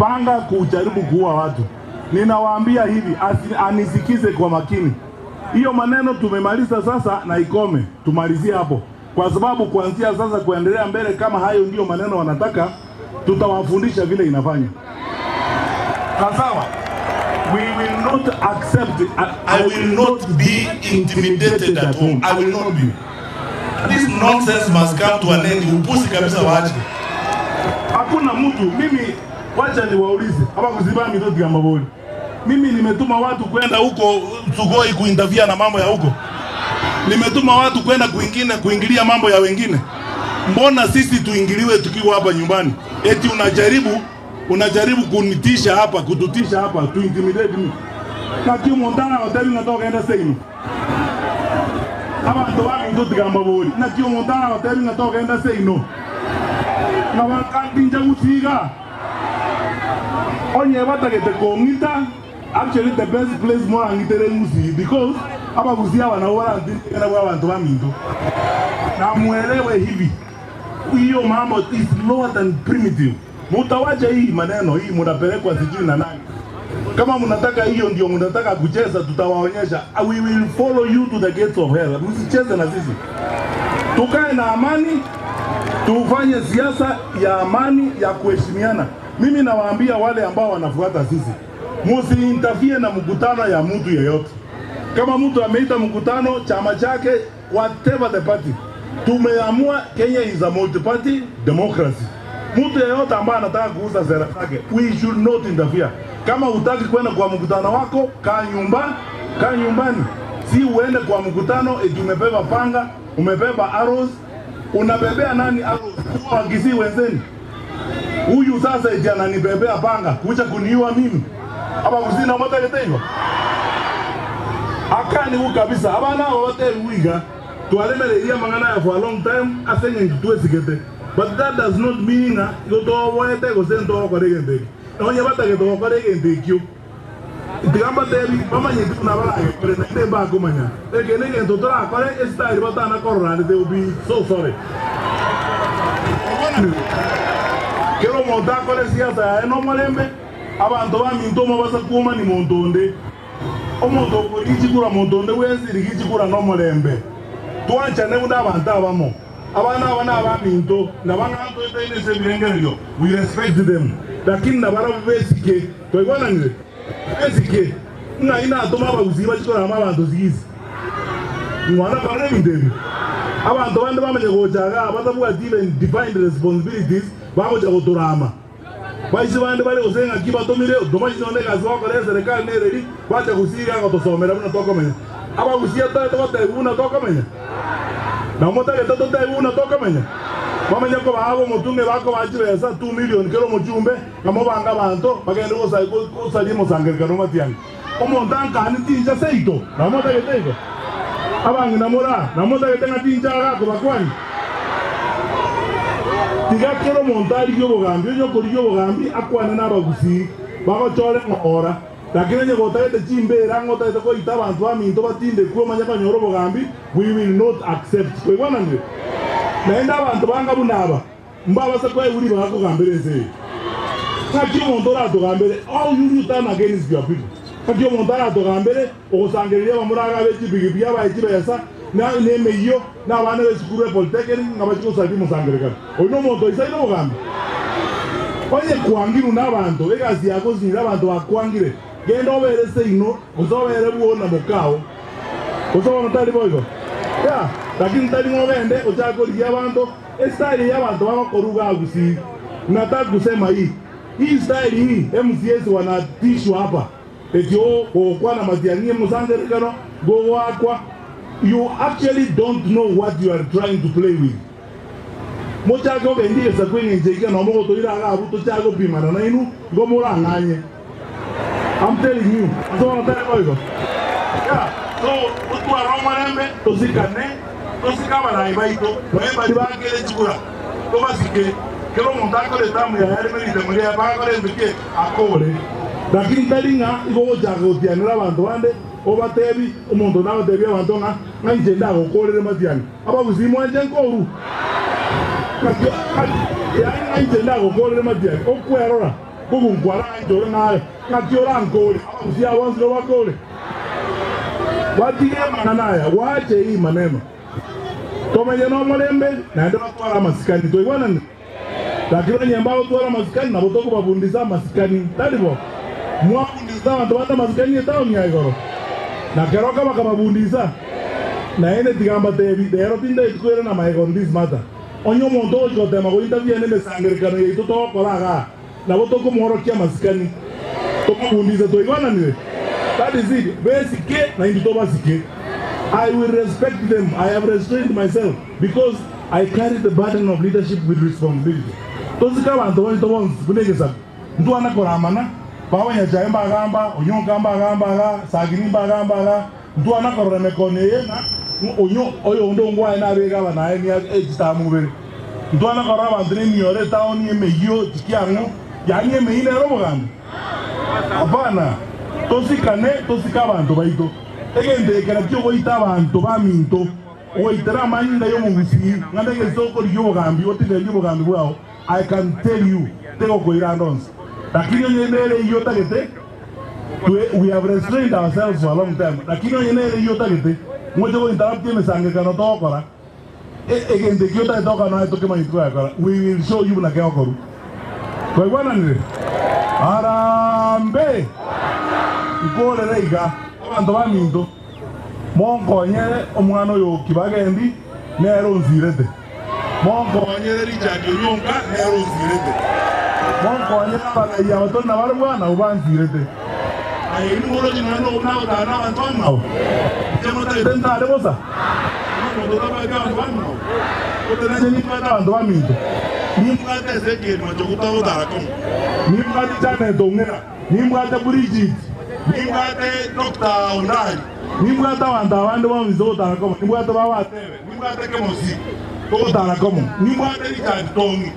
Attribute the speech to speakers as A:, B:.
A: wamepanga kujaribu kuua watu. Ninawaambia hivi, anisikize kwa makini. Hiyo maneno tumemaliza sasa na ikome. Tumalizie hapo. Kwa sababu kuanzia sasa kuendelea mbele, kama hayo ndio maneno wanataka, tutawafundisha vile inafanya. Sawa? We will not accept.
B: I will not be intimidated at home. I will not be. This nonsense must come to an end. Upusi kabisa waache.
A: Hakuna mtu, mimi wacha niwaulize hapa kuziba mitoti kama boli. Mimi nimetuma watu kwenda huko Sugoi kuinterview na mambo ya huko. Nimetuma watu kwenda kuingilia mambo ya wengine. Mbona sisi tuingiliwe tukiwa hapa nyumbani? Eti unajaribu kunitisha hapa, kututisha hapa, to intimidate me. Na kio Montana hoteli natoka enda segno. Hapa ndo wangu mitoti kama boli. Na kio Montana hoteli natoka enda segno. Na wakantinja utiga. Onye batakete kongita. Actually the best place more angitere musi because hapa kuzia wanaona ndikana kwa watu wa Minto. Na muelewe hivi. Hiyo mambo is lower than primitive. Mutawacha hii maneno hii mnapelekwa sijui na nani. Kama mnataka hiyo ndio mnataka kucheza, tutawaonyesha. We will follow you to the gates of hell. Msicheze na sisi. Tukae na amani, tufanye siasa ya amani ya kuheshimiana. Mimi nawaambia wale ambao wanafuata sisi, msiinterfere na mkutano ya mtu yeyote. Kama mtu ameita mkutano chama chake, whatever the party, tumeamua Kenya is a multi-party democracy. Mtu yeyote ambaye anataka kuuza sera zake, we should not interfere. Kama hutaki kwenda kwa mkutano wako, kaa nyumbani. Si uende kwa mkutano eti umebeba panga, umebeba arrows. Unabebea nani arrows? Kwa Wakisii wenzeni. Huyu sasa eti ananibebea panga kuja kuniua mimi. Hapa kuzina mota ketengo. Akani huyu kabisa. Abana wote uiga. Tualemele mangana ya for a long time asenye ntue sikete. But that does not mean yoto wote gosento kwa regende. Onye bata keto kwa regende kyo. Itigamba tebi mama nyetu na bala kore na temba kumanya. Ekene ngento tora kore style bata na korra they will be so sorry. Kero monta kore siasa eno molembe. Abantu ba Minto mabasa kuma ni Montonde. Omuntu okurichikura Montonde wezi rikichikura no molembe. Tuacha ne muda abantu abamo. Abana aba Minto na bana to ene se birengeryo. We respect them. Lakini na bara besike. Toigwana nge. Besike. Ina atoma ba uziba chikora abantu zigizi. Mwana bare mindemi. Abantu bande bamenye gojaga abatabuwa divine responsibilities bamoja gotorama. Baisi bande bale osenga kibatomire domaji none kazi wako le serikali ne redi bacha kusiga ngotosomera buna toka menya aba kusia tata toka buna toka menya na mota le tata buna toka menya bamenya ko babo mutunge bako bajire sa 2 million kero mujumbe ngamo banga banto bagende ko sali mo sangere kano matiani omontanka ani tinja seito na mota le tego abangi na mota le tenga tinja gako bakwani. Tiga kero montari yo bogambi yo koriyo bogambi akwana na bagusi bago chole ngora lakini nye gota ete chimbe rango ta ete ko itaba antu Minto batinde kuo manya kanyoro bogambi we will not accept kwe bwana nge naenda abantu banga bunaba mbaba se kwa uri bako gambeleze kati omuntu ra to gambele all you turn against your people kati omuntu ra to gambele osangereria bamuraga bechi bigibya bayesa na nemeyo na bana besikuru polytechnic ngabachiko sabi musangerekana ono muntu isaino bogambi onye kuangiru nabantu begazi yako zinira abantu bakwangire genda oberese ino uzobere buona mukao uzobona tali boyo ya lakini tali ngobende uchako liya abantu style ya abantu bakoruga agusi nataka kusema hii style hii MCS wanatishwa hapa etio kwa na matianie musangerekano go wakwa. You actually don't know what you are trying to play with. Mochago bendiye sa kwenye njega na mo to ira ga buto chago bimana na inu go mora nganye. I'm telling you. So na tare oigo. Yeah. So utu aroma nembe to sikane to sikaba na ibaito. Wemba diba kele chikura. To basike kero montako le tamu ya yale meli de mulia ba ko le mbike akole. Lakini talinga igo jago tianira bantu bande obatebi umuntu nawe debi abantu nga njenda gokolere matiani aba buzimo anje nkoru kati ya nga njenda gokolere matiani okwerora kukunkwala njoro nayo ngatiora nkole abagusi abanziro bakole watige mananaya wache hii maneno tomenye no mulembe naende batwara masikani toibwana ni lakini nyamba batwara masikani na botoko babundisa masikani talibo mwabundisa abantu bata masikani etaoni ya igoro na keroka bakababundisa na ene tigamba tebi dero tinde ikwere na my on this matter onyo mondo ojo tema go interview ene mesangirikano yeito to koraga na botoko mworokia masikani to babundisa toibwana ni. That is it. Basic na into basic. I will respect them. I have restrained myself because I carry the burden of leadership with responsibility. Tosika bantu bonto bonse kunegeza. Ndu anakoramana, bawa ya jaemba gamba, onyonka gamba, sagini gamba, ndu anakorame koneye na onyo oyo ndo ngwa na bega bana ni ejita mubere. Ndu anakorama bantu ni yore taoni emeyo tikiangu, yani emeine robo gamba. Abana tosika abantu baito egende kera kyo goita abantu baminto oitera manyinda yo mugusi ngande ngesoko lyo gambi otinde lyo gambi bwao. I can tell you tego koira ndons lakini nyenere yo tagete we have restrained ourselves for a long time lakini nyenere yo tagete mojo go interrupt me sange kana to okora egende kyo ta to kana to kema itwa akora we will show you na ke okoru kwa bwana nile arambe ikole reiga abantu baminto monkonyere omwana oyo kibagendi nero nzirete monkonyere Richard Onyonka nero nzirete monkonyere abagaya batona barwana ubanzirete ayini moro jinano nao dana abantu nao jemo ta tenta debosa no do baga abantu otenanye ni kwata abantu baminto ni mwate zeke machokuta odara kom ni mwate chane dongera ni mwate Bridget nimwate Dr. Ondai nimwate abantu abandi bamizotara komo nimwate bawatewe nimwate kemosi otara komo nimwate Richard Tongi